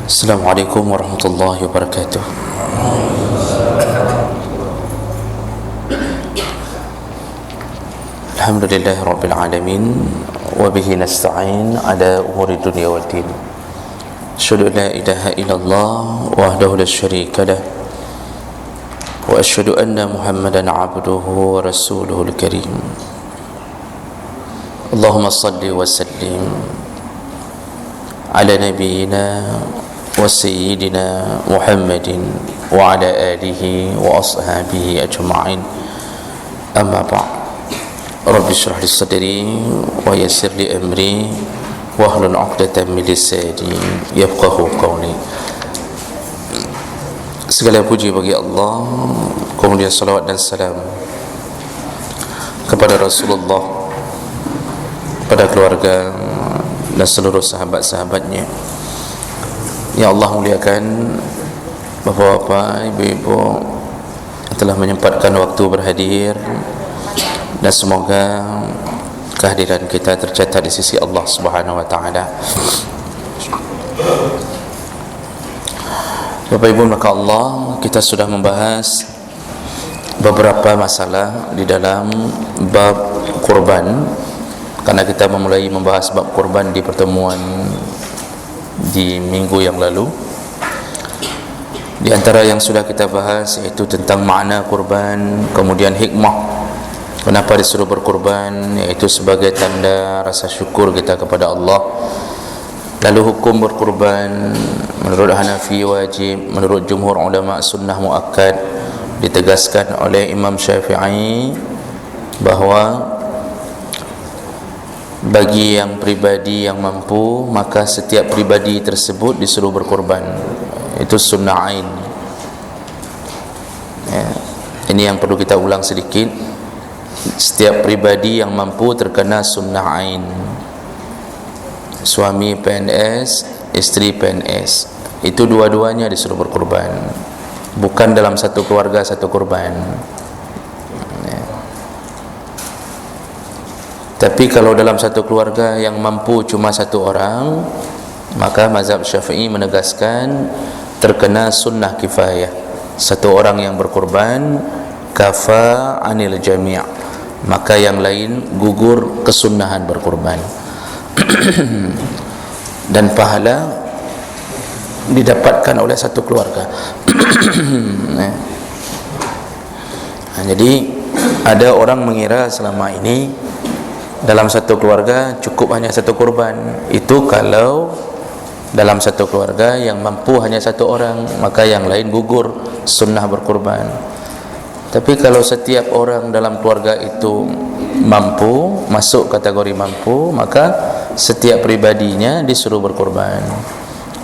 Assalamualaikum warahmatullahi wabarakatuh. Alhamdulillahi rabbil alamin wa bihi nasta'in ala umuri dunya wal din. Asyhadu an la ilaha illallah wahdahu la syarika lah wa asyhadu anna Muhammadan abduhu wa rasuluhul karim. Allahumma salli wa sallim ala nabiyyina wa sayyidina Muhammadin wa ala alihi wa ashabihi ajma'in. Amma ba'd. Rabbi shrah li sadri wa yassir li amri wahlul 'uqdatam min lisani yafqahu qawli. Segala puji bagi Allah, kemudian salawat dan salam kepada Rasulullah, kepada keluarga dan seluruh sahabat-sahabatnya. Ya Allah muliakan bapak-bapak, ibu-ibu yang telah menyempatkan waktu berhadir, dan semoga kehadiran kita tercatat di sisi Allah Subhanahu wa taala. Bapak Ibu maka Allah, kita sudah membahas beberapa masalah di dalam bab kurban, karena kita memulai membahas bab kurban di pertemuan di minggu yang lalu. Di antara yang sudah kita bahas yaitu tentang makna kurban, kemudian hikmah kenapa disuruh berkurban, yaitu sebagai tanda rasa syukur kita kepada Allah. Lalu hukum berkurban menurut Hanafi wajib, menurut jumhur ulama sunnah muakkad. Ditegaskan oleh Imam Syafi'i bahawa bagi yang pribadi yang mampu, maka setiap pribadi tersebut disuruh berkorban. Itu sunnah ain. Ya. Ini yang perlu kita ulang sedikit. Setiap pribadi yang mampu terkena sunnah ain. Suami PNS, isteri PNS, itu dua-duanya disuruh berkorban. Bukan dalam satu keluarga satu korban. Tapi kalau dalam satu keluarga yang mampu cuma satu orang, maka mazhab Syafi'i menegaskan terkena sunnah kifayah. Satu orang yang berkorban kafa anil jami', maka yang lain gugur kesunnahan berkorban. Dan pahala didapatkan oleh satu keluarga. Jadi ada orang mengira selama ini dalam satu keluarga cukup hanya satu kurban. Itu kalau dalam satu keluarga yang mampu hanya satu orang, maka yang lain gugur sunnah berkurban. Tapi kalau setiap orang dalam keluarga itu mampu, masuk kategori mampu, maka setiap pribadinya disuruh berkurban.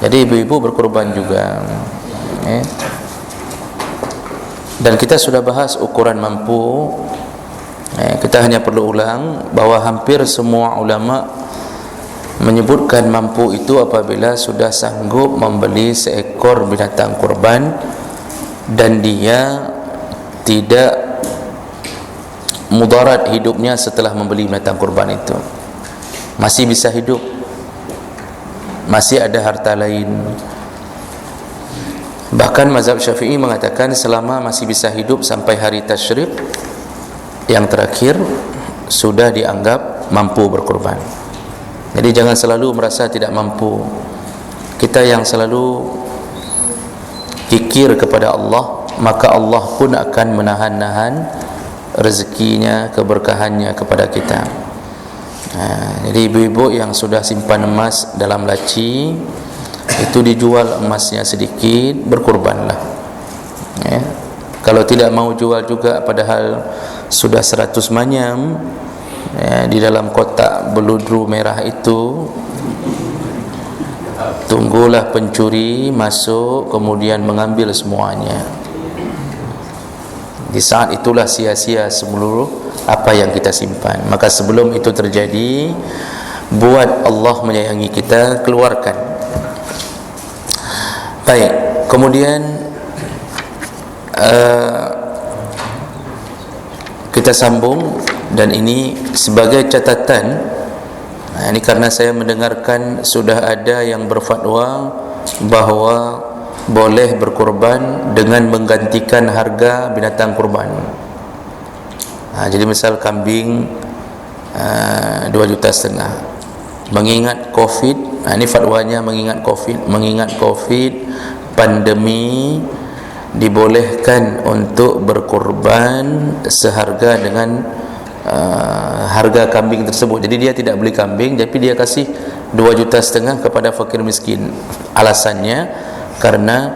Jadi ibu-ibu berkurban juga. Dan kita sudah bahas ukuran mampu. Kita hanya perlu ulang bahawa hampir semua ulama menyebutkan mampu itu apabila sudah sanggup membeli seekor binatang kurban dan dia tidak mudarat hidupnya setelah membeli binatang kurban itu. Masih bisa hidup, masih ada harta lain. Bahkan mazhab Syafi'i mengatakan selama masih bisa hidup sampai hari tasyrik yang terakhir, sudah dianggap mampu berkorban. Jadi jangan selalu merasa tidak mampu. Kita yang selalu kikir kepada Allah, maka Allah pun akan menahan-nahan rezekinya, keberkahannya kepada kita. Jadi ibu-ibu yang sudah simpan emas dalam laci, itu dijual emasnya sedikit, berkorbanlah. Kalau tidak mau jual juga padahal sudah 100 manyam di dalam kotak beludru merah itu, tunggulah pencuri masuk kemudian mengambil semuanya. Di saat itulah sia-sia seluruh apa yang kita simpan. Maka sebelum itu terjadi, buat Allah menyayangi kita, keluarkan. Baik, kemudian kita sambung, dan ini sebagai catatan. Ini karena saya mendengarkan sudah ada yang berfatwa bahawa boleh berkorban dengan menggantikan harga binatang kurban. Jadi misal kambing 2,5 juta. Mengingat Covid, ini fatwanya mengingat Covid, pandemi, dibolehkan untuk berkorban seharga dengan harga kambing tersebut. Jadi dia tidak beli kambing, tapi dia kasih 2,5 juta kepada fakir miskin. Alasannya karena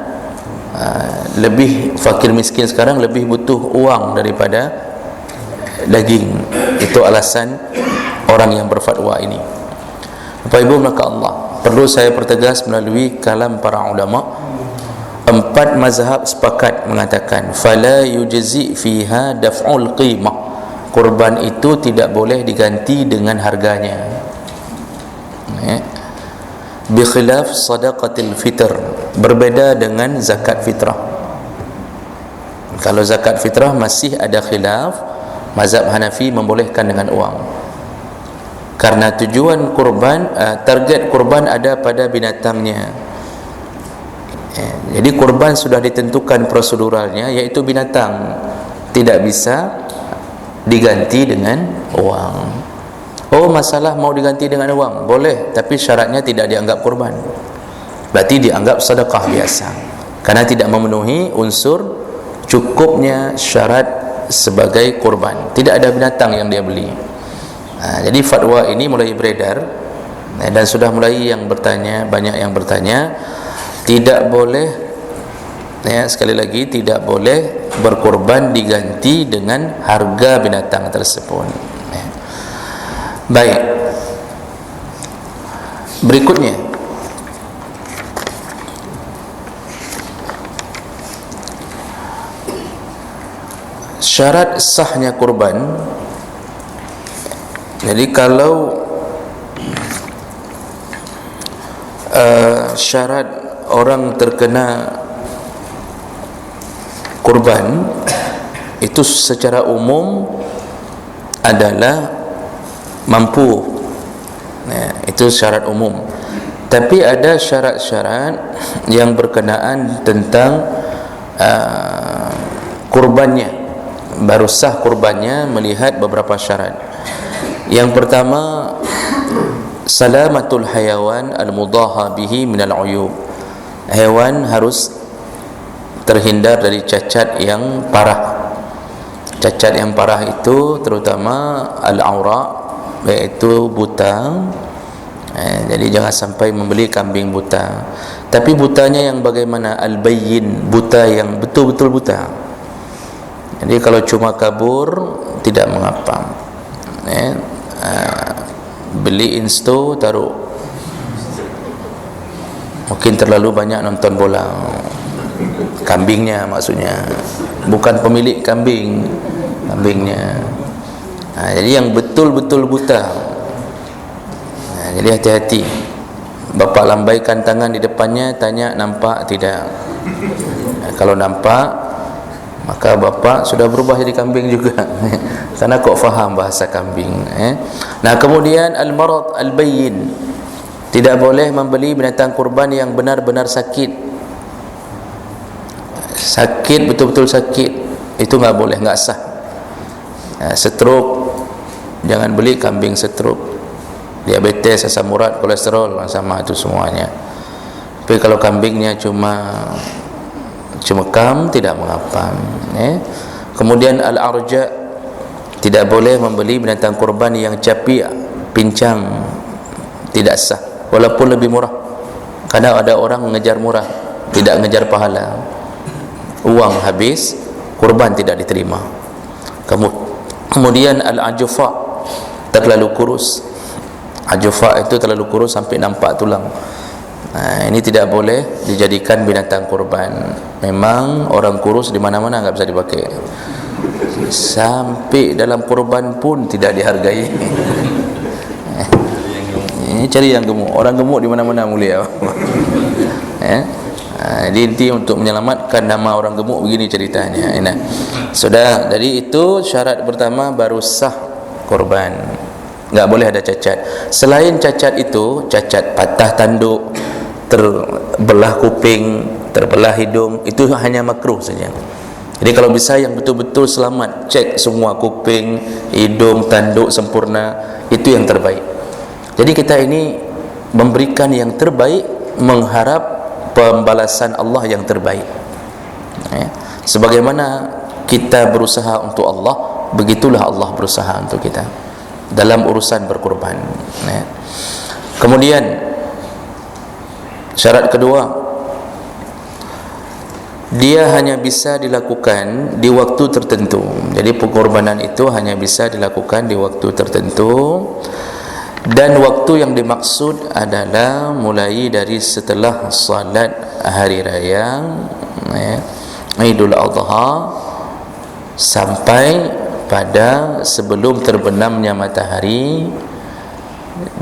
lebih fakir miskin sekarang lebih butuh uang daripada daging. Itu alasan orang yang berfatwa ini. Bapak Ibu maka Allah, perlu saya pertegas melalui kalam para ulama, 4 mazhab sepakat mengatakan fala yujzi fiha daf'ul qimah. Kurban itu tidak boleh diganti dengan harganya. Bi khilaf sadaqatil fitr, berbeda dengan zakat fitrah. Kalau zakat fitrah masih ada khilaf, mazhab Hanafi membolehkan dengan uang. Karena tujuan kurban, target kurban ada pada binatangnya. Jadi kurban sudah ditentukan proseduralnya, yaitu binatang, tidak bisa diganti dengan uang. Oh, masalah mau diganti dengan uang, boleh, tapi syaratnya tidak dianggap kurban. Berarti dianggap sedekah biasa, karena tidak memenuhi unsur cukupnya syarat sebagai kurban. Tidak ada binatang yang dia beli. Jadi fatwa ini mulai beredar, dan sudah mulai yang bertanya, banyak yang bertanya, tidak boleh, sekali lagi, tidak boleh berkorban diganti dengan harga binatang tersebut. Baik, berikutnya syarat sahnya kurban. Jadi kalau syarat orang terkena kurban itu secara umum adalah mampu, itu syarat umum. Tapi ada syarat-syarat yang berkenaan tentang kurbannya. Baru sah kurbannya melihat beberapa syarat. Yang pertama, salamatul hayawan al-mudaha bihi minal uyub. Hewan harus terhindar dari cacat yang parah. Cacat yang parah itu terutama al-aura, yaitu buta. Jadi jangan sampai membeli kambing buta. Tapi butanya yang bagaimana? Al-bayyin, buta yang betul-betul buta. Jadi kalau cuma kabur tidak mengapa. Beli insto taruh, mungkin terlalu banyak nonton bola. Kambingnya maksudnya, bukan pemilik kambingnya. Jadi yang betul-betul buta. Jadi hati-hati. Bapak lambaikan tangan di depannya, tanya nampak tidak. Kalau nampak, maka bapak sudah berubah jadi kambing juga. Karena kok faham bahasa kambing. Nah, kemudian al-marad al-bayyin, tidak boleh membeli binatang kurban yang benar-benar sakit. Sakit, betul-betul sakit, itu nggak boleh, nggak sah. Stroke, jangan beli kambing stroke. Diabetes, asam urat, kolesterol, sama itu semuanya. Tapi kalau kambingnya cuma kam, tidak mengapa. Kemudian al-arja, tidak boleh membeli binatang kurban yang capi, pincang, tidak sah, walaupun lebih murah. Kadang ada orang mengejar murah, tidak mengejar pahala. Uang habis, kurban tidak diterima. Kemudian al-ajufa, terlalu kurus. Ajufa itu terlalu kurus sampai nampak tulang. Ini tidak boleh dijadikan binatang kurban. Memang orang kurus di mana-mana enggak bisa dipakai. Sampai dalam kurban pun tidak dihargai. Cari yang gemuk. Orang gemuk di mana-mana mulia. Jadi inti untuk menyelamatkan nama orang gemuk begini ceritanya. Sudah, jadi itu syarat pertama baru sah kurban. Enggak boleh ada cacat. Selain cacat itu, cacat patah tanduk, terbelah kuping, terbelah hidung, itu hanya makruh saja. Jadi kalau bisa yang betul-betul selamat, cek semua kuping, hidung, tanduk sempurna, itu yang terbaik. Jadi kita ini memberikan yang terbaik, mengharap pembalasan Allah yang terbaik. Sebagaimana kita berusaha untuk Allah, begitulah Allah berusaha untuk kita dalam urusan berkorban. Kemudian syarat kedua, dia hanya bisa dilakukan di waktu tertentu. Jadi pengorbanan itu hanya bisa dilakukan di waktu tertentu, dan waktu yang dimaksud adalah mulai dari setelah salat hari raya Idul Adha sampai pada sebelum terbenamnya matahari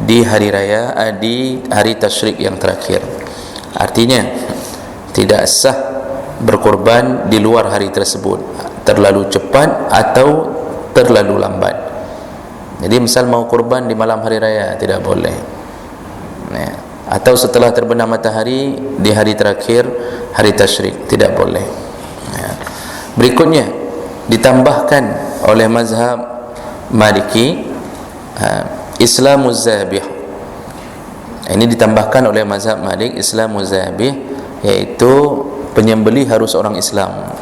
di hari raya, di hari tasyrik yang terakhir. Artinya tidak sah berkorban di luar hari tersebut, terlalu cepat atau terlalu lambat. Jadi misal mau korban di malam hari raya, tidak boleh, atau setelah terbenam matahari di hari terakhir hari tasyrik, tidak boleh. Berikutnya ditambahkan oleh mazhab Maliki Islamuz Zabih. Ini ditambahkan oleh mazhab Malik, Islamuz Zabih, yaitu penyembelih harus orang Islam.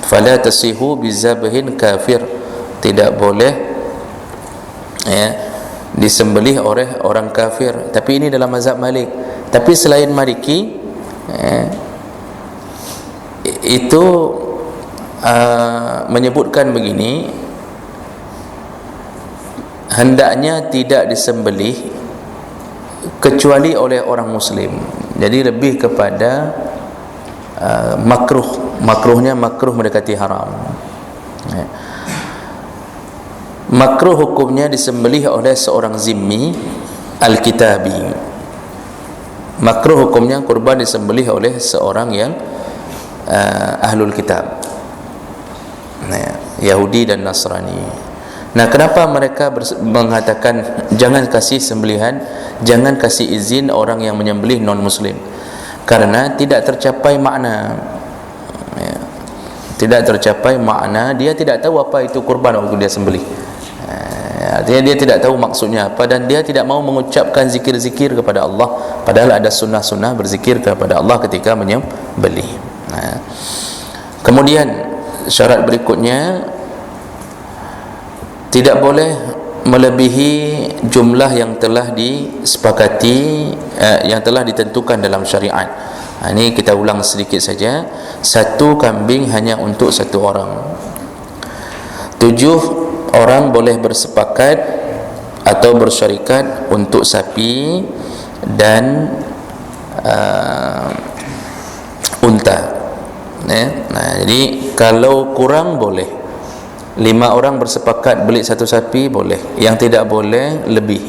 Fala tasihu bizabhin kafir, tidak boleh disembelih oleh orang kafir. Tapi ini dalam mazhab Malik. Tapi selain Maliki itu menyebutkan begini, hendaknya tidak disembelih kecuali oleh orang muslim. Jadi lebih kepada makruhnya makruh mendekati haram. Makruh hukumnya disembelih oleh seorang zimmi al-kitabi. Makruh hukumnya kurban disembelih oleh seorang yang ahlul kitab, Yahudi dan Nasrani. Nah, kenapa mereka mengatakan jangan kasih sembelihan, jangan kasih izin orang yang menyembelih non muslim? Karena tidak tercapai makna, tidak tercapai makna. Dia tidak tahu apa itu kurban waktu dia sembelih. Artinya dia tidak tahu maksudnya apa, dan dia tidak mau mengucapkan zikir-zikir kepada Allah, padahal ada sunnah-sunnah berzikir kepada Allah ketika menyembelih. Kemudian syarat berikutnya, tidak boleh melebihi jumlah yang telah disepakati, yang telah ditentukan dalam syariat. Ini kita ulang sedikit saja. 1 kambing hanya untuk 1 orang. 7 orang boleh bersepakat atau bersyarikat untuk sapi dan unta. Jadi kalau kurang boleh, 5 orang bersepakat beli 1 sapi boleh, yang tidak boleh lebih.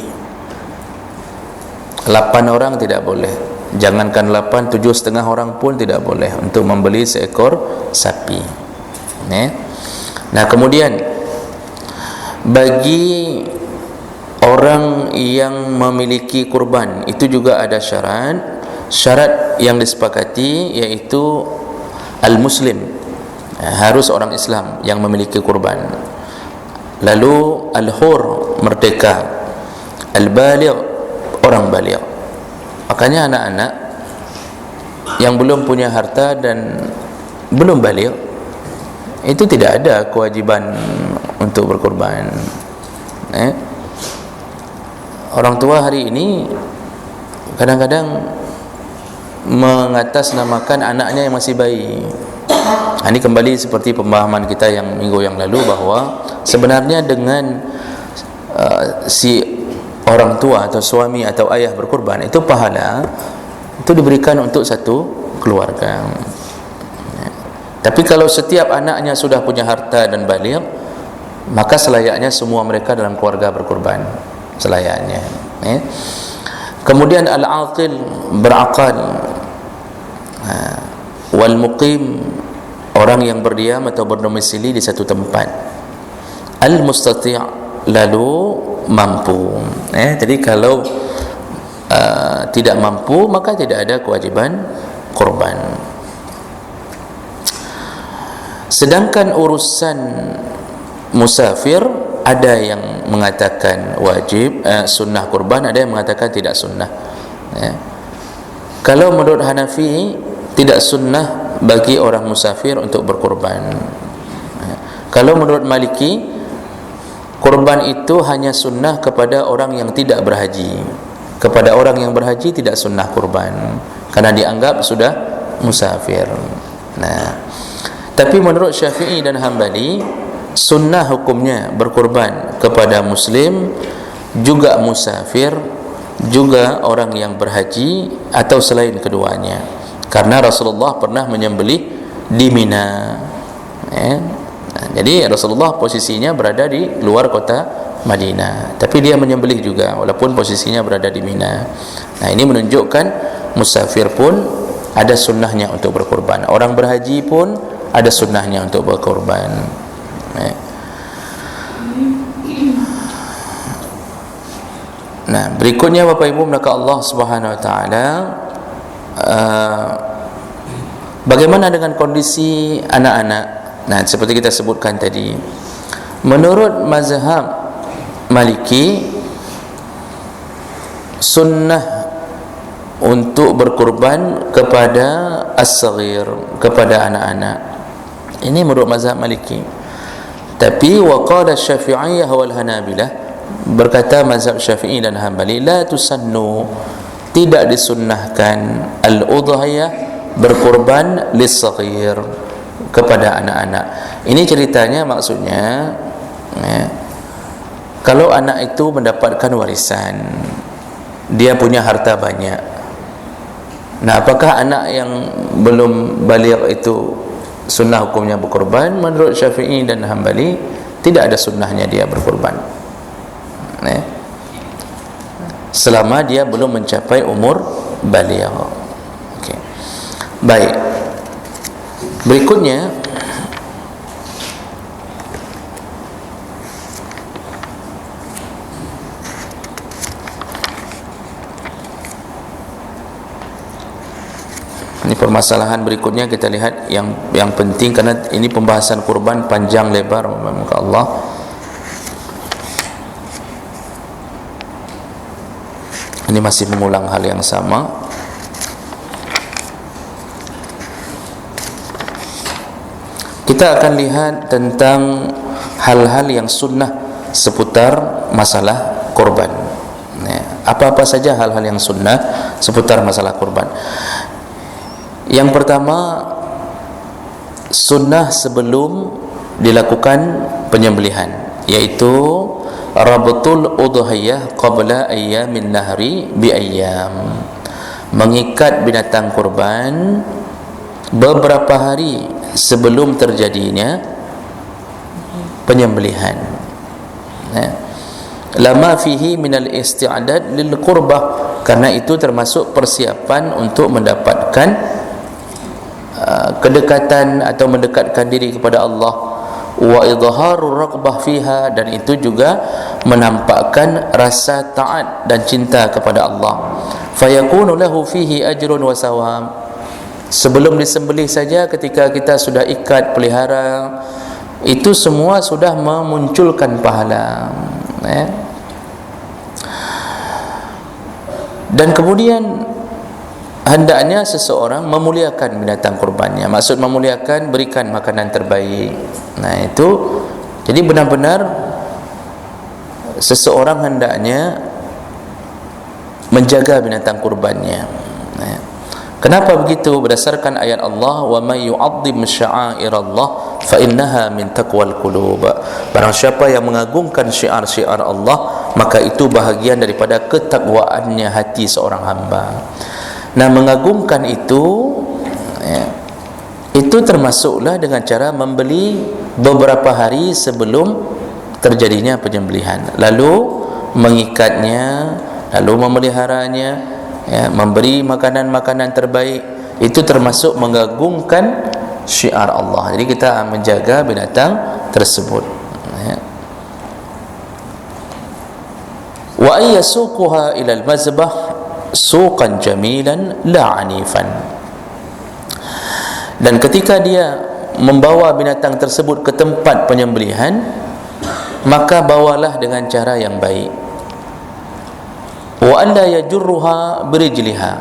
8 orang tidak boleh, jangankan 8, 7,5 orang pun tidak boleh untuk membeli seekor sapi. Nah, kemudian bagi orang yang memiliki kurban itu juga ada syarat yang disepakati, yaitu al-muslim, harus orang Islam yang memiliki kurban. Lalu al-hur, merdeka. Al-baligh, orang baligh. Makanya anak-anak yang belum punya harta dan belum baligh itu tidak ada kewajiban untuk berkorban. Orang tua hari ini kadang-kadang mengatasnamakan anaknya yang masih bayi. Ini kembali seperti pemahaman kita yang minggu yang lalu, bahwa sebenarnya dengan si orang tua atau suami atau ayah berkorban, itu pahala itu diberikan untuk satu keluarga. Tapi kalau setiap anaknya sudah punya harta dan baligh, maka selayaknya semua mereka dalam keluarga berkorban, selayaknya. Kemudian al-aqil, berakal. Wal muqim, orang yang berdiam atau berdomisili di satu tempat. Al-mustati', lalu mampu. Jadi kalau tidak mampu, maka tidak ada kewajiban kurban. Sedangkan urusan musafir, ada yang mengatakan wajib sunnah kurban, ada yang mengatakan tidak sunnah. Kalau menurut Hanafi, tidak sunnah bagi orang musafir untuk berkurban. Kalau menurut Maliki, kurban itu hanya sunnah kepada orang yang tidak berhaji. Kepada orang yang berhaji tidak sunnah kurban, karena dianggap sudah musafir. Tapi menurut Syafi'i dan Hambali, sunnah hukumnya berkurban kepada muslim, juga musafir, juga orang yang berhaji atau selain keduanya. Karena Rasulullah pernah menyembelih di Mina. Jadi Rasulullah posisinya berada di luar kota Madinah, tapi dia menyembelih juga walaupun posisinya berada di Mina. Ini menunjukkan musafir pun ada sunnahnya untuk berkurban, orang berhaji pun ada sunnahnya untuk berkurban. Berikutnya Bapak Ibu maka Allah Subhanahu Wa Taala, bagaimana dengan kondisi anak-anak? Seperti kita sebutkan tadi, menurut mazhab Maliki, sunnah untuk berkurban kepada as-saghir, kepada anak-anak. Ini menurut mazhab Maliki. Tapi waqala Syafi'iyah wal Hanabilah, berkata mazhab Syafi'i dan Hanbali, la tusannu, tidak disunnahkan al-udhiyah, berkurban lis-saghir, kepada anak-anak. Ini ceritanya maksudnya, kalau anak itu mendapatkan warisan, dia punya harta banyak. Apakah anak yang belum baligh itu sunnah hukumnya berkurban? Menurut Syafi'i dan Hambali, tidak ada sunnahnya dia berkurban, selama dia belum mencapai umur baligh. Baik. Berikutnya, ini permasalahan berikutnya kita lihat yang penting, karena ini pembahasan kurban panjang lebar, muka Allah. Ini masih mengulang hal yang sama. Kita akan lihat tentang hal-hal yang sunnah seputar masalah kurban. Apa-apa saja hal-hal yang sunnah seputar masalah kurban. Yang pertama, sunnah sebelum dilakukan penyembelihan, yaitu rabtul udhiyah qabla ayyamin nahri bi ayyam, mengikat binatang kurban beberapa hari sebelum terjadinya penyembelihan. Lama fihi minal isti'adad lil qurbah, karena itu termasuk persiapan untuk mendapatkan kedekatan atau mendekatkan diri kepada Allah. Wa idharur raqbah fiha, dan itu juga menampakkan rasa taat dan cinta kepada Allah. Fayakunu lahu fihi ajrun wa sawab. Sebelum disembelih saja, ketika kita sudah ikat, pelihara, itu semua sudah memunculkan pahala. Dan kemudian hendaknya seseorang memuliakan binatang kurbannya. Maksud memuliakan, berikan makanan terbaik. Itu jadi benar-benar seseorang hendaknya menjaga binatang kurbannya. Kenapa begitu? Berdasarkan ayat Allah, wa may yu'azzim sya'airallah fa innaha min taqwal qulub. Barang siapa yang mengagungkan syiar-syiar Allah, maka itu bahagian daripada ketakwaannya hati seorang hamba. Mengagungkan itu termasuklah dengan cara membeli beberapa hari sebelum terjadinya penyembelihan, lalu mengikatnya, lalu memeliharanya, memberi makanan-makanan terbaik. Itu termasuk mengagungkan syiar Allah. Jadi kita menjaga binatang tersebut. Wa ayyasuquha ila al-mazbah suqan jamilan la anifan. Dan ketika dia membawa binatang tersebut ke tempat penyembelihan, maka bawalah dengan cara yang baik. Wa alla yajurruha birijliha,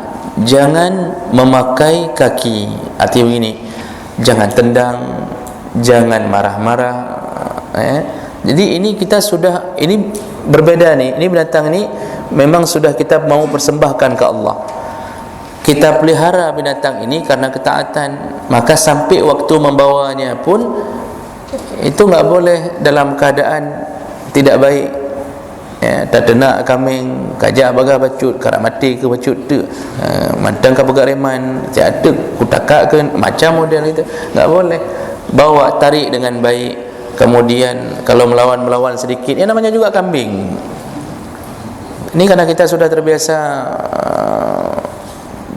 jangan memakai kaki. Artinya begini, jangan tendang, jangan marah-marah. Jadi ini kita sudah, ini berbeda nih. Ini binatang ini memang sudah kita mau persembahkan ke Allah. Kita pelihara binatang ini karena ketaatan, maka sampai waktu membawanya pun itu enggak boleh dalam keadaan tidak baik. Tak denak kambing, kajak baga bacut, karak mati ke bacut tu, mantang ke pegang reman, tak ada kutakak ke, macam model itu enggak boleh. Bawa, tarik dengan baik. Kemudian kalau melawan sedikit, ya namanya juga kambing. Ini karena kita sudah terbiasa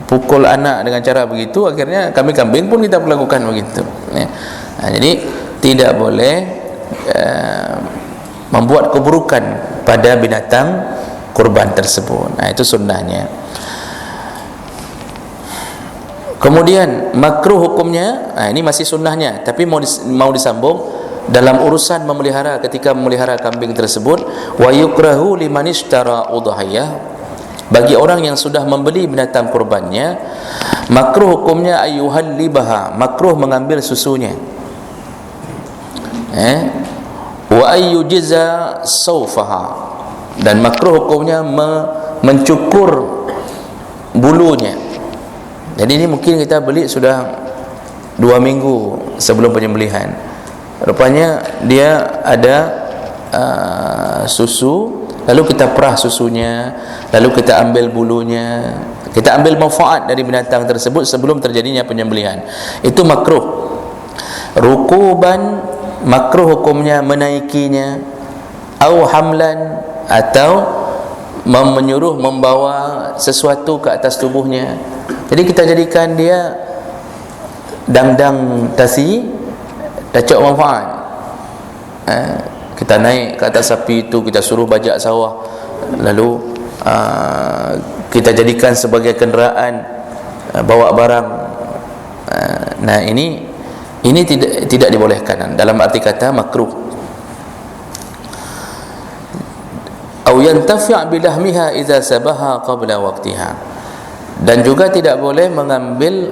pukul anak dengan cara begitu, akhirnya kambing pun kita lakukan begitu. Jadi tidak boleh membuat keburukan pada binatang kurban tersebut. Itu sunnahnya. Kemudian makruh hukumnya, ini masih sunnahnya, tapi mau disambung dalam urusan memelihara. Ketika memelihara kambing tersebut, wa yukrahu liman ishtara udhiyah, bagi orang yang sudah membeli binatang kurbannya, makruh hukumnya ayyuhallibaha, makruh mengambil susunya, wa ayyujza sawfaha, dan makruh hukumnya mencukur bulunya. Jadi ini mungkin kita beli sudah 2 minggu sebelum penyembelihan, rupanya dia ada susu, lalu kita perah susunya, lalu kita ambil bulunya, kita ambil manfaat dari binatang tersebut sebelum terjadinya penyembelihan. Itu makruh. Rukuban, makruh hukumnya menaikinya, au hamlan, atau menyuruh membawa sesuatu ke atas tubuhnya. Jadi kita jadikan dia dang-dang tasi, dacok manfaat. Kita naik ke atas sapi itu, kita suruh bajak sawah, lalu kita jadikan sebagai kenderaan bawa barang. Nah ini tidak dibolehkan dalam arti kata makruh. Au yantafi' bilahmiha idza sabaha qabla waqtiha, dan juga tidak boleh mengambil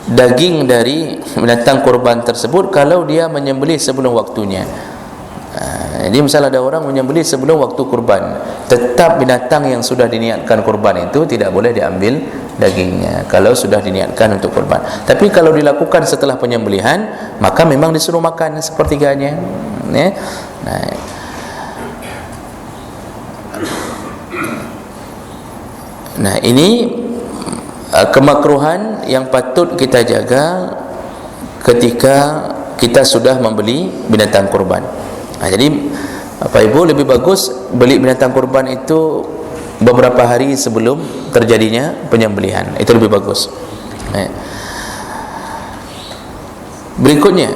daging dari binatang kurban tersebut kalau dia menyembelih sebelum waktunya. Jadi misalnya ada orang menyembelih sebelum waktu kurban, tetap binatang yang sudah diniatkan kurban itu tidak boleh diambil dagingnya kalau sudah diniatkan untuk kurban. Tapi kalau dilakukan setelah penyembelihan, maka memang disuruh makan sepertiganya. Nah ini kemakruhan yang patut kita jaga ketika kita sudah membeli binatang kurban. Jadi Bapak Ibu, lebih bagus beli binatang kurban itu beberapa hari sebelum terjadinya penyembelihan, itu lebih bagus. Berikutnya,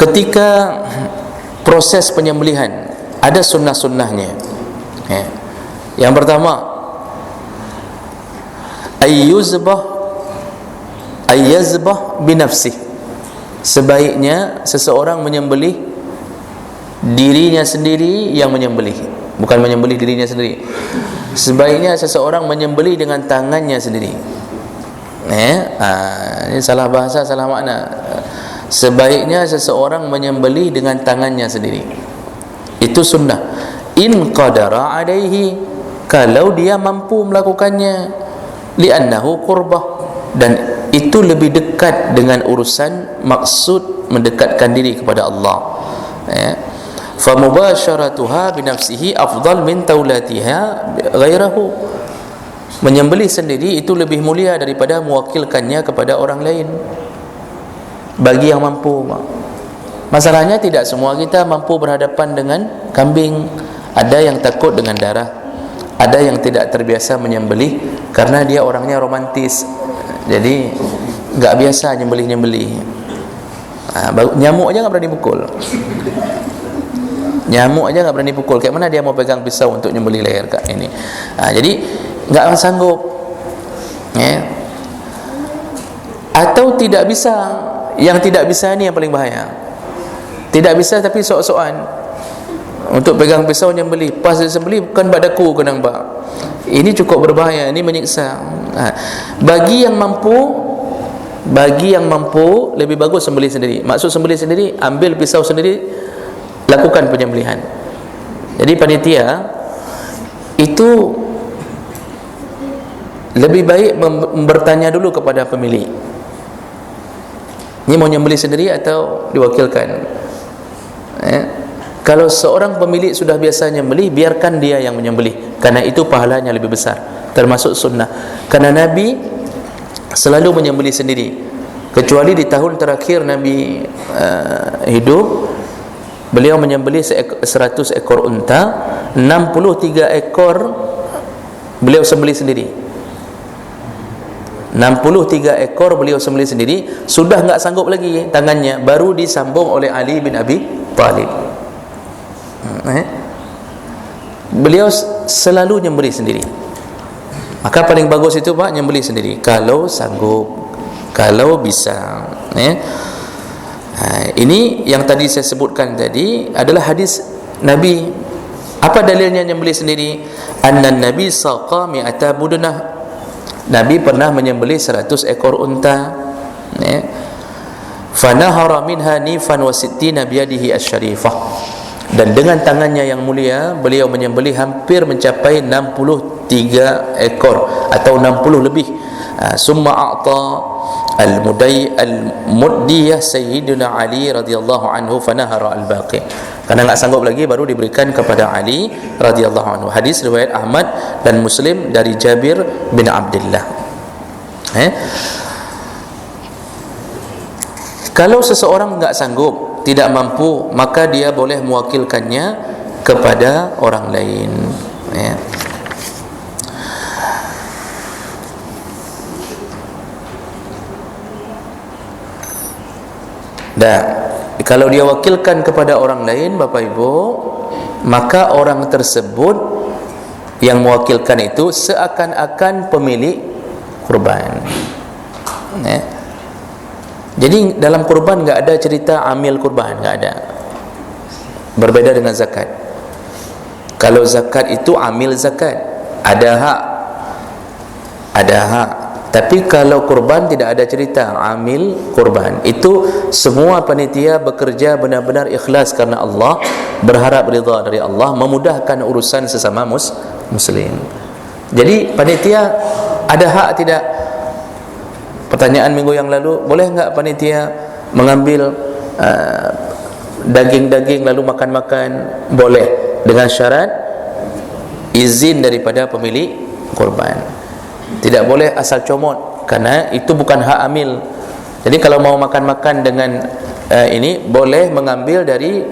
ketika proses penyembelihan ada sunnah-sunnahnya. Yang pertama, ayyazbah binafsih, sebaiknya seseorang menyembelih dirinya sendiri yang menyembelih, bukan menyembelih dirinya sendiri. Sebaiknya seseorang menyembelih dengan tangannya sendiri. Ini salah bahasa, salah makna. Sebaiknya seseorang menyembelih dengan tangannya sendiri. Itu sunnah. In qadara alaihi, kalau dia mampu melakukannya, li'annahu qurbah, dan itu lebih dekat dengan urusan maksud mendekatkan diri kepada Allah. Fa mubasharatuha bi nafsihi afdal min taulatiha ghairahu, menyembelih sendiri itu lebih mulia daripada mewakilkannya kepada orang lain bagi yang mampu. Masalahnya tidak semua kita mampu berhadapan dengan kambing. Ada yang takut dengan darah, ada yang tidak terbiasa menyembelih karena dia orangnya romantis, jadi enggak biasa nyembelih. Nyamuk aja enggak berani pukul. Nyamuk aja enggak berani pukul, kayak mana dia mau pegang pisau untuk nyembelih leher kat ini. Jadi enggak sanggup. Atau tidak bisa. Yang tidak bisa ni yang paling bahaya. Tidak bisa tapi sok-sokan untuk pegang pisau nyembelih, pas dia sembelih bukan badaku ke nampak. Ini cukup berbahaya, ini menyiksa. Bagi yang mampu lebih bagus sembelih sendiri. Maksud sembelih sendiri, ambil pisau sendiri, lakukan penyembelihan. Jadi panitia itu lebih baik bertanya dulu kepada pemilik, ini mau nyembelih sendiri atau diwakilkan. Kalau seorang pemilik sudah biasa nyembelih, biarkan dia yang menyembelih, karena itu pahalanya lebih besar, termasuk sunnah. Karena Nabi selalu menyembelih sendiri, kecuali di tahun terakhir Nabi hidup, beliau menyembelih 100 ekor unta, 63 ekor beliau sembelih sendiri. 63 ekor beliau sembelih sendiri. Sudah enggak sanggup lagi tangannya, baru disambung oleh Ali bin Abi Thalib. Beliau selalu nyembelih sendiri. Maka paling bagus itu Pak, nyembelih sendiri kalau sanggup, kalau bisa. Ini yang tadi saya sebutkan tadi adalah hadis Nabi. Apa dalilnya nyembelih sendiri? Annan Nabi saqa mi'ata budunah. Nabi pernah menyembelih 100 ekor unta. Fanahara minha nifan wa sittina biyadihi asy-syarifah. Dan dengan tangannya yang mulia beliau menyembelih hampir mencapai 63 ekor atau 60 lebih. Summa a'ta al-muddiyah sayyidina Ali radhiyallahu anhu fanahara al-baqi. Karena enggak sanggup lagi, baru diberikan kepada Ali radhiyallahu anhu. Hadis riwayat Ahmad dan Muslim dari Jabir bin Abdullah. Kalau seseorang enggak sanggup, tidak mampu, maka dia boleh mewakilkannya kepada orang lain. Kalau dia wakilkan kepada orang lain, Bapak Ibu, maka orang tersebut yang mewakilkan itu seakan-akan pemilik kurban. Jadi dalam kurban enggak ada cerita amil kurban, enggak ada. Berbeda dengan zakat. Kalau zakat itu amil zakat, ada hak. Tapi kalau kurban tidak ada cerita amil kurban. Itu semua panitia bekerja benar-benar ikhlas karena Allah, berharap ridha dari Allah, memudahkan urusan sesama muslim. Jadi panitia ada hak tidak? Pertanyaan minggu yang lalu, boleh enggak panitia mengambil daging-daging lalu makan-makan? Boleh, dengan syarat izin daripada pemilik kurban. Tidak boleh asal comot, karena itu bukan hak amil. Jadi kalau mau makan-makan dengan ini, boleh mengambil dari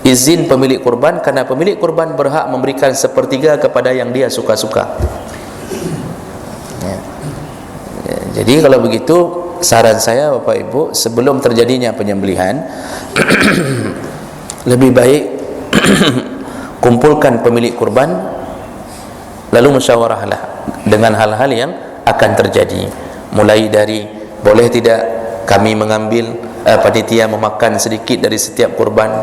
izin pemilik kurban, karena pemilik kurban berhak memberikan sepertiga kepada yang dia suka-suka. Jadi kalau begitu, saran saya Bapak Ibu, sebelum terjadinya penyembelihan lebih baik kumpulkan pemilik kurban, lalu musyawarahlah dengan hal-hal yang akan terjadi. Mulai dari, boleh tidak kami mengambil panitia memakan sedikit dari setiap kurban.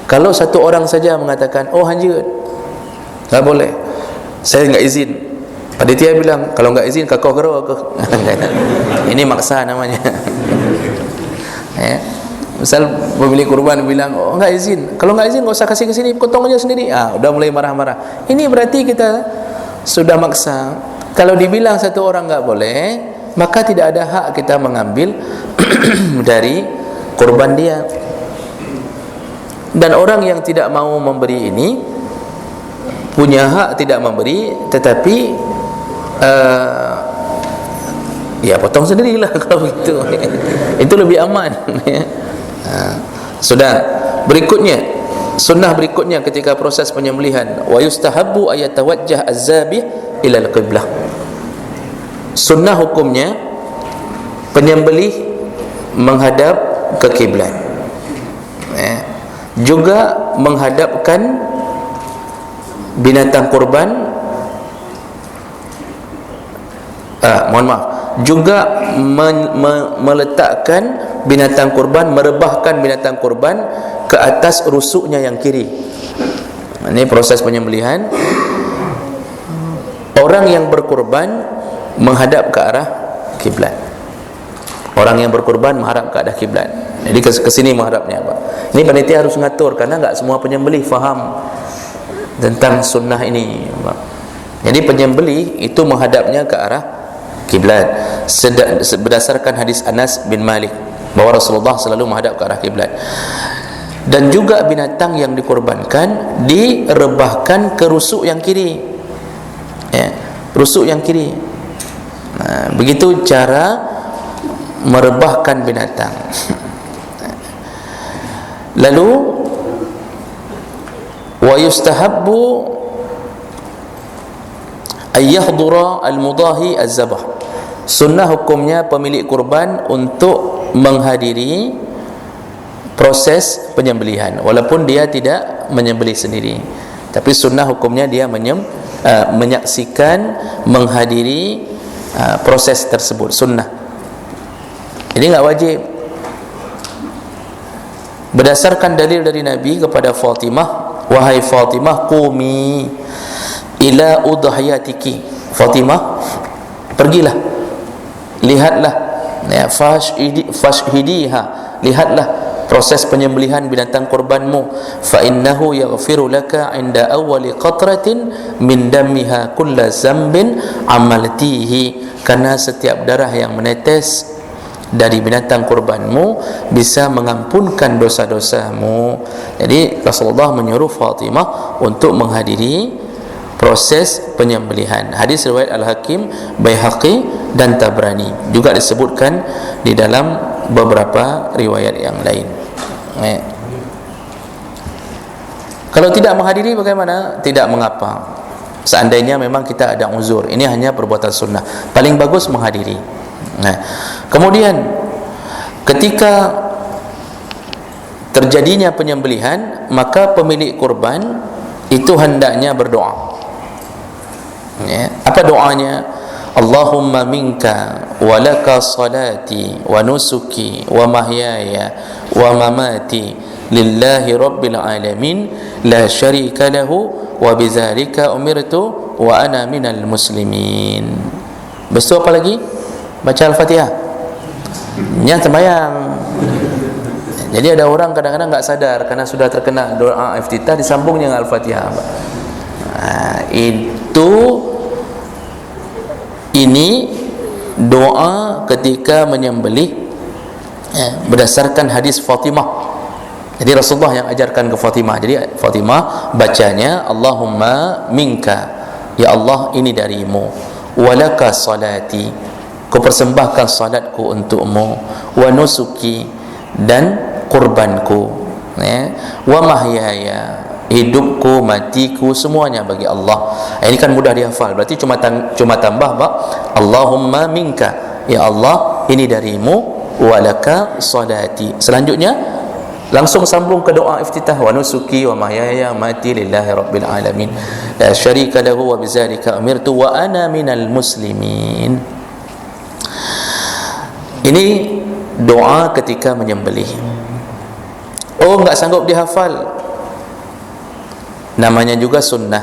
Kalau satu orang saja mengatakan, oh hanya tak boleh, saya enggak izin, panitia bilang, kalau enggak izin kakau gero aku. Ini maksa namanya. Misal pemilik kurban bilang, oh enggak izin, kalau enggak izin enggak usah kasih ke sini, potong aja sendiri. Udah mulai marah-marah. Ini berarti kita sudah maksa. Kalau dibilang satu orang enggak boleh, maka tidak ada hak kita mengambil dari kurban dia. Dan orang yang tidak mau memberi ini punya hak tidak memberi, tetapi ya potong sendirilah kalau begitu. Itu lebih aman. Sudah. Berikutnya, sunnah berikutnya ketika proses penyembelihan, wa yustahabbu ayatawajjah az-zabih ila al-qiblah. Sunnah hukumnya penyembelih menghadap ke kiblat. juga menghadapkan binatang kurban, juga meletakkan binatang kurban, merebahkan binatang kurban ke atas rusuknya yang kiri. Ini proses penyembelihan. Orang yang berkurban menghadap ke arah kiblat. Orang yang berkurban menghadap ke arah kiblat. Jadi ke sini menghadapnya apa? Ini panitia harus ngatur, karena enggak semua penyembelih faham tentang sunnah ini. Jadi penyembelih itu menghadapnya ke arah kiblat berdasarkan hadis Anas bin Malik bahwa Rasulullah selalu menghadap ke arah kiblat. Dan juga binatang yang dikorbankan direbahkan ke rusuk yang kiri, ya, rusuk yang kiri. Nah, begitu cara merebahkan binatang. Lalu wa yustahabbu ayyahdura al-mudahi az-zabah. Sunnah hukumnya pemilik kurban untuk menghadiri proses penyembelihan walaupun dia tidak menyembelih sendiri, tapi sunnah hukumnya dia menyaksikan, menghadiri proses tersebut, sunnah. Jadi enggak wajib. Berdasarkan dalil dari Nabi kepada Fatimah, wahai Fatimah, qumi ila udhiyatiki. Fatimah, pergilah, lihatlah, ya, fashhidiha, lihatlah proses penyembelihan binatang kurbanmu. Fa innahu yaghfiru laka 'inda awwali qatratin min damiha kulla zambin amaltihi. Karena setiap darah yang menetes dari binatang kurbanmu bisa mengampunkan dosa-dosamu. Jadi Rasulullah menyuruh Fatimah untuk menghadiri proses penyembelihan. Hadis riwayat Al-Hakim, Baihaqi dan Tabrani, juga disebutkan di dalam beberapa riwayat yang lain. Kalau tidak menghadiri bagaimana? Tidak mengapa. Seandainya memang kita ada uzur, ini hanya perbuatan sunnah, paling bagus menghadiri. Kemudian ketika terjadinya penyembelihan, maka pemilik kurban itu hendaknya berdoa. Apa doanya? Allahumma minka wa laka salati wa nusuki wa mahyaya wa mamati lillahi rabbil alamin la syarika lahu wa bidzalika umirtu wa ana minal muslimin. Betul apa lagi? Baca Al-Fatihah. Yang sembahyang. Jadi ada orang kadang-kadang enggak sadar karena sudah terkena doa iftitah disambungnya dengan Al-Fatihah. Ini doa ketika menyembelih, berdasarkan hadis Fatimah. Jadi Rasulullah yang ajarkan ke Fatimah. Jadi Fatimah bacanya Allahumma minka, ya Allah ini darimu, walaka salati, ku persembahkan salatku untukmu, wa nusuki, dan kurbanku, wa mahyaya, hidupku, matiku, semuanya bagi Allah. Ini kan mudah dihafal. Berarti cuma tambah Allahumma minka, ya Allah ini darimu, walaka salati. Selanjutnya langsung sambung ke doa iftitah, wa nusuki wa mahyaya mati lillahi rabbil alamin la syarika lahu wa bidzalika umirtu wa ana minal muslimin. Ini doa ketika menyembelih. Oh, enggak sanggup dihafal, namanya juga sunnah.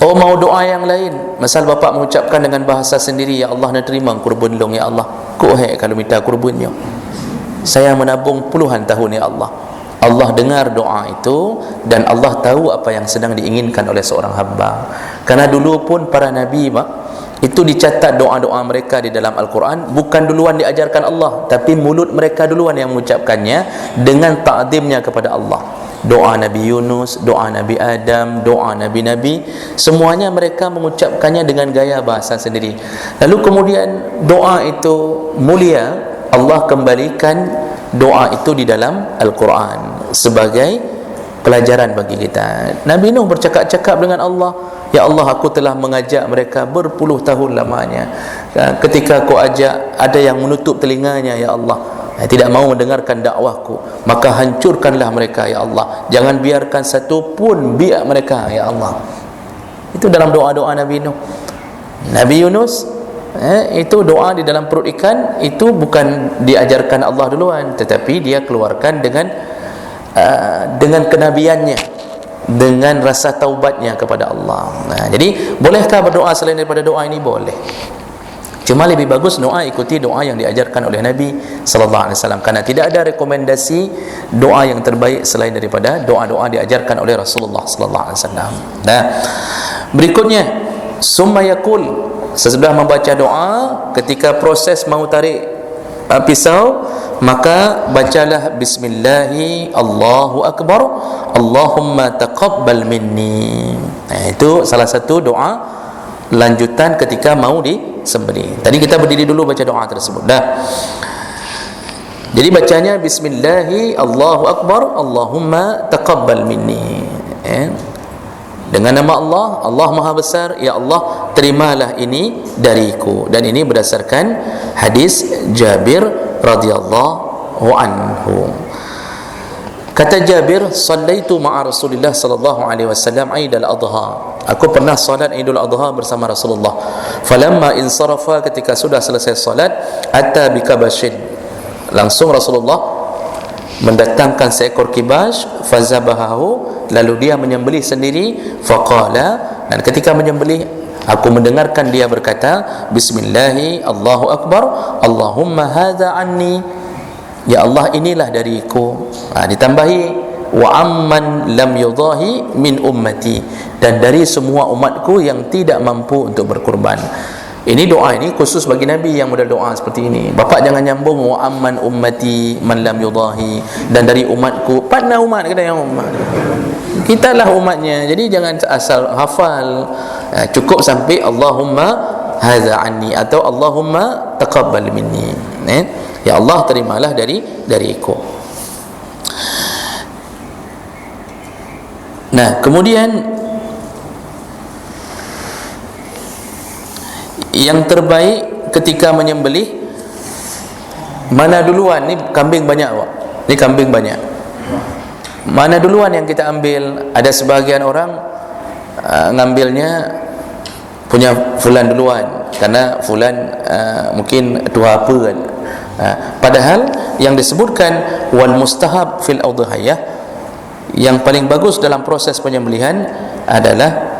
Oh, mau doa yang lain, misal bapak mengucapkan dengan bahasa sendiri, ya Allah nak terima kurban long, ya Allah ku kalau minta kurbannya, saya menabung puluhan tahun, ya Allah. Allah dengar doa itu dan Allah tahu apa yang sedang diinginkan oleh seorang hamba. Karena dulu pun para nabi itu dicatat doa-doa mereka di dalam Al-Quran bukan duluan diajarkan Allah, tapi mulut mereka duluan yang mengucapkannya dengan ta'zimnya kepada Allah. Doa Nabi Yunus, doa Nabi Adam, doa Nabi-Nabi, semuanya mereka mengucapkannya dengan gaya bahasa sendiri. Lalu kemudian doa itu mulia, Allah kembalikan doa itu di dalam Al-Quran sebagai pelajaran bagi kita. Nabi Nuh bercakap-cakap dengan Allah, ya Allah aku telah mengajak mereka berpuluh tahun lamanya, ketika aku ajak ada yang menutup telinganya, ya Allah tidak mau mendengarkan dakwahku, maka hancurkanlah mereka ya Allah, jangan biarkan satu pun biak mereka ya Allah. Itu dalam doa-doa Nabi Nuh. Nabi Yunus itu doa di dalam perut ikan, itu bukan diajarkan Allah duluan, tetapi dia keluarkan dengan kenabiannya, dengan rasa taubatnya kepada Allah. Jadi bolehkah berdoa selain daripada doa ini? Boleh. Cuma lebih bagus doa ikuti doa yang diajarkan oleh Nabi sallallahu alaihi wasallam, karena tidak ada rekomendasi doa yang terbaik selain daripada doa-doa diajarkan oleh Rasulullah sallallahu alaihi wasallam. Nah, berikutnya summa yaqul, sesudah membaca doa, ketika proses mau tarik pisau, maka bacalah bismillahi Allahu akbar Allahumma taqabbal minni. Itu salah satu doa lanjutan ketika mau disembelih. Tadi kita berdiri dulu baca doa tersebut dah. Jadi bacanya bismillahi Allahu akbar Allahumma taqabbal minni, dengan nama Allah, Allah Maha Besar, ya Allah terimalah ini dariku. Dan ini berdasarkan hadis Jabir radhiyallahu anhu. Kata Jabir, "Shallaitu ma'a Rasulillah sallallahu alaihi wasallam Aid al-Adha." Aku pernah salat Idul Adha bersama Rasulullah. Falamma insarafa, ketika sudah selesai salat, atta bikabashin, langsung Rasulullah mendatangkan seekor kibas, fazabahahu, lalu dia menyembelih sendiri. Faqala, dan ketika menyembelih aku mendengarkan dia berkata, bismillahi Allahu akbar Allahumma hadza anni, ya Allah inilah dariku. Ditambahi wa amman lam yudahi min ummati, dan dari semua umatku yang tidak mampu untuk berkurban. Ini doa ini khusus bagi Nabi yang model doa seperti ini. Bapak jangan nyambung wa amman ummati man lam yudahi, dan dari umatku. Partner umat kena yang umat, kita lah umatnya. Jadi jangan asal hafal, cukup sampai Allahumma hadza anni atau Allahumma taqabbal minni, ya Allah terimalah dariku. Nah, kemudian yang terbaik ketika menyembelih, mana duluan? Ni kambing banyak, Pak. Ni kambing banyak. Mana duluan yang kita ambil? Ada sebahagian orang ngambilnya punya fulan duluan, karena fulan mungkin tua apa kan. Padahal yang disebutkan wal mustahab fil udhiyah, yang paling bagus dalam proses penyembelihan adalah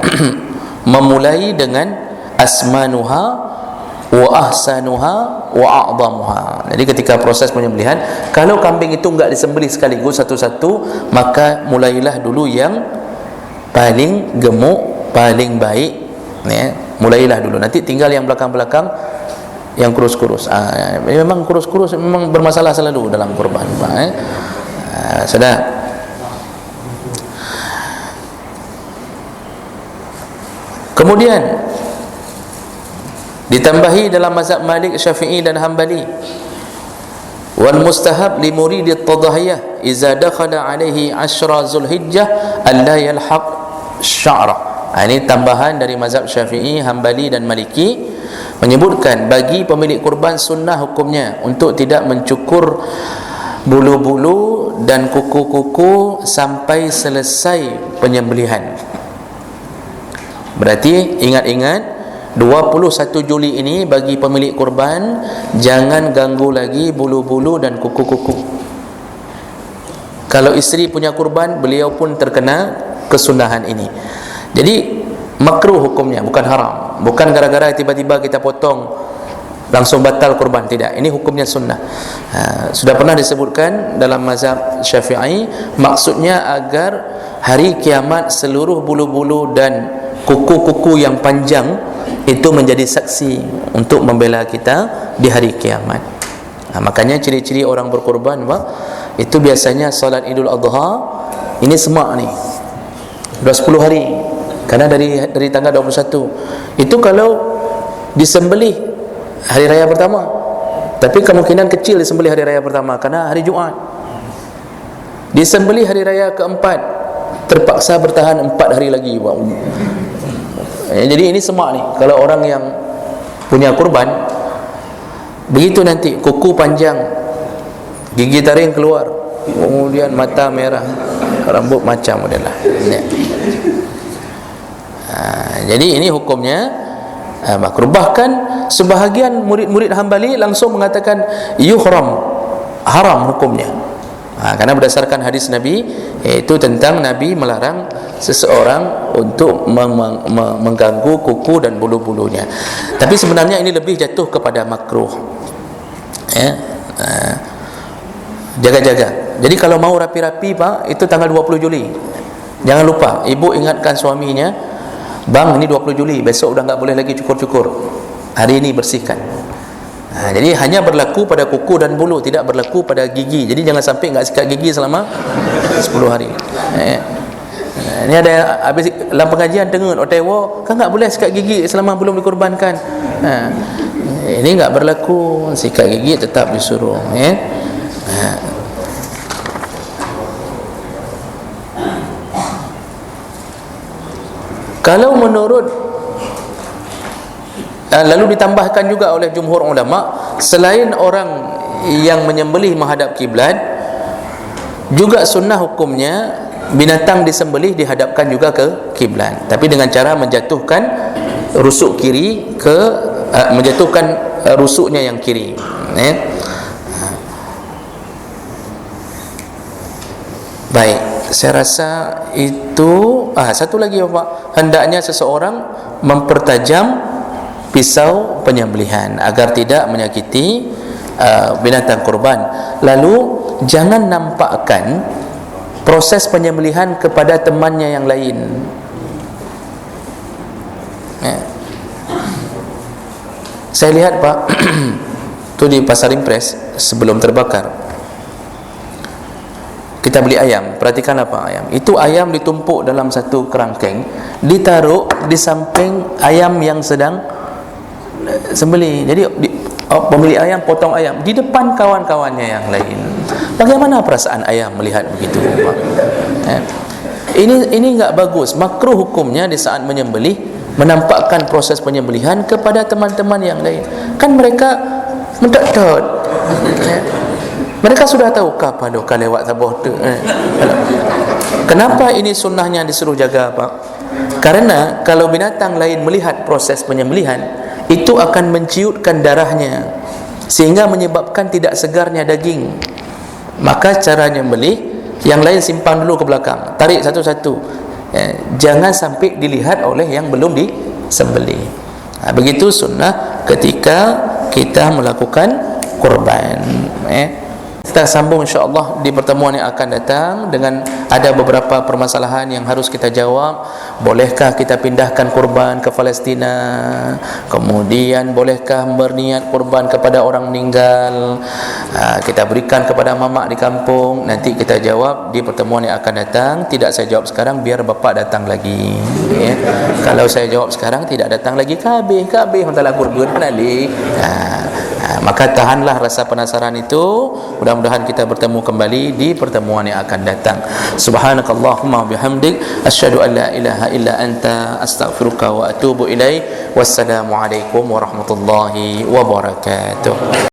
memulai dengan asmanuha wa ahsanuha wa a'zamuha. Jadi ketika proses penyembelihan, kalau kambing itu enggak disembelih sekaligus satu-satu, maka mulailah dulu yang paling gemuk, paling baik, mulailah dulu, nanti tinggal yang belakang-belakang yang kurus-kurus. Memang kurus-kurus memang bermasalah selalu dalam kurban, sudah. Kemudian ditambahi dalam mazhab Malik, Syafi'i dan Hambali, wal mustahab li muridi at-tadhiyah idza dakhala alaihi 10 Zulhijjah alla yalhaq sya'ra. Ini tambahan dari mazhab Syafi'i, Hambali dan Maliki, menyebutkan bagi pemilik kurban sunnah hukumnya untuk tidak mencukur bulu-bulu dan kuku-kuku sampai selesai penyembelihan. Berarti ingat-ingat 21 Juli ini bagi pemilik kurban jangan ganggu lagi bulu-bulu dan kuku-kuku. Kalau isteri punya kurban, beliau pun terkena kesunahan ini. Jadi makruh hukumnya, bukan haram. Bukan gara-gara tiba-tiba kita potong langsung batal kurban, tidak. Ini hukumnya sunnah. Sudah pernah disebutkan dalam mazhab Syafi'i, maksudnya agar hari kiamat seluruh bulu-bulu dan kuku-kuku yang panjang itu menjadi saksi untuk membela kita di hari kiamat. Makanya ciri-ciri orang berkorban, Pak, itu biasanya salat Idul Adha ini semak ni dah 10 hari, karena dari tanggal 21 itu kalau disembelih hari raya pertama, tapi kemungkinan kecil disembelih hari raya pertama karena hari Jumaat. Disembelih hari raya keempat, terpaksa bertahan 4 hari lagi, Pak. Jadi ini semak ni, kalau orang yang punya kurban begitu, nanti kuku panjang gigi taring keluar, kemudian mata merah, rambut macam modelah. Jadi ini hukumnya makruh. Bahkan sebahagian murid-murid Hambali langsung mengatakan yuhram, haram hukumnya. Karena berdasarkan hadis Nabi, yaitu tentang Nabi melarang seseorang untuk mengganggu kuku dan bulu-bulunya. Tapi sebenarnya ini lebih jatuh kepada makruh. Jaga-jaga. Jadi kalau mau rapi-rapi Pak, itu tanggal 20 Juli. Jangan lupa, ibu ingatkan suaminya, bang ini 20 Juli, besok udah nggak boleh lagi cukur-cukur. Hari ini bersihkan. Jadi hanya berlaku pada kuku dan bulu, tidak berlaku pada gigi. Jadi jangan sampai nggak sikat gigi selama 10 hari. Ini ada habis dalam pengajian dengar otewo kan nggak boleh sikat gigi selama belum dikorbankan. Ini nggak berlaku, sikat gigi tetap disuruh. Kalau menurut lalu ditambahkan juga oleh jumhur ulama, selain orang yang menyembelih menghadap kiblat, juga sunnah hukumnya binatang disembelih dihadapkan juga ke kiblat, tapi dengan cara menjatuhkan rusuk kiri ke menjatuhkan rusuknya yang kiri. Baik, saya rasa itu. Satu lagi Bapak, hendaknya seseorang mempertajam pisau penyembelihan agar tidak menyakiti binatang kurban. Lalu jangan nampakkan proses penyembelihan kepada temannya yang lain. Saya lihat Pak, tu di Pasar Impres sebelum terbakar, kita beli ayam. Perhatikan apa ayam. Itu ayam ditumpuk dalam satu kerangkeng, ditaruh di samping ayam yang sedang sembelih. Jadi pemilik ayam potong ayam di depan kawan-kawannya yang lain. Bagaimana perasaan ayam melihat begitu, Pak? Ini enggak bagus. Makruh hukumnya di saat menyembelih menampakkan proses penyembelihan kepada teman-teman yang lain. Kan mereka mendadak. Mereka sudah tahu kapan doka lewat sabah tu. Kenapa ini sunnahnya disuruh jaga Pak? Karena kalau binatang lain melihat proses penyembelihan, itu akan menciutkan darahnya sehingga menyebabkan tidak segarnya daging. Maka cara menyembelih, yang lain simpan dulu ke belakang, tarik satu-satu. Jangan sampai dilihat oleh yang belum disembelih. Begitu sunnah ketika kita melakukan kurban. Kita sambung insya-Allah di pertemuan yang akan datang dengan ada beberapa permasalahan yang harus kita jawab. Bolehkah kita pindahkan kurban ke Palestina? Kemudian bolehkah berniat kurban kepada orang meninggal? Kita berikan kepada mamak di kampung. Nanti kita jawab di pertemuan yang akan datang. Tidak saya jawab sekarang biar bapak datang lagi. Kalau saya jawab sekarang tidak datang lagi, kabeh hontalah kurban nanti. Maka tahanlah rasa penasaran itu. Mudah-mudahan kita bertemu kembali di pertemuan yang akan datang. Subhanakallahumma bihamdik asyhadu an la ilaha illa anta astaghfiruka wa atubu ilaik. Wassalamualaikum warahmatullahi wabarakatuh.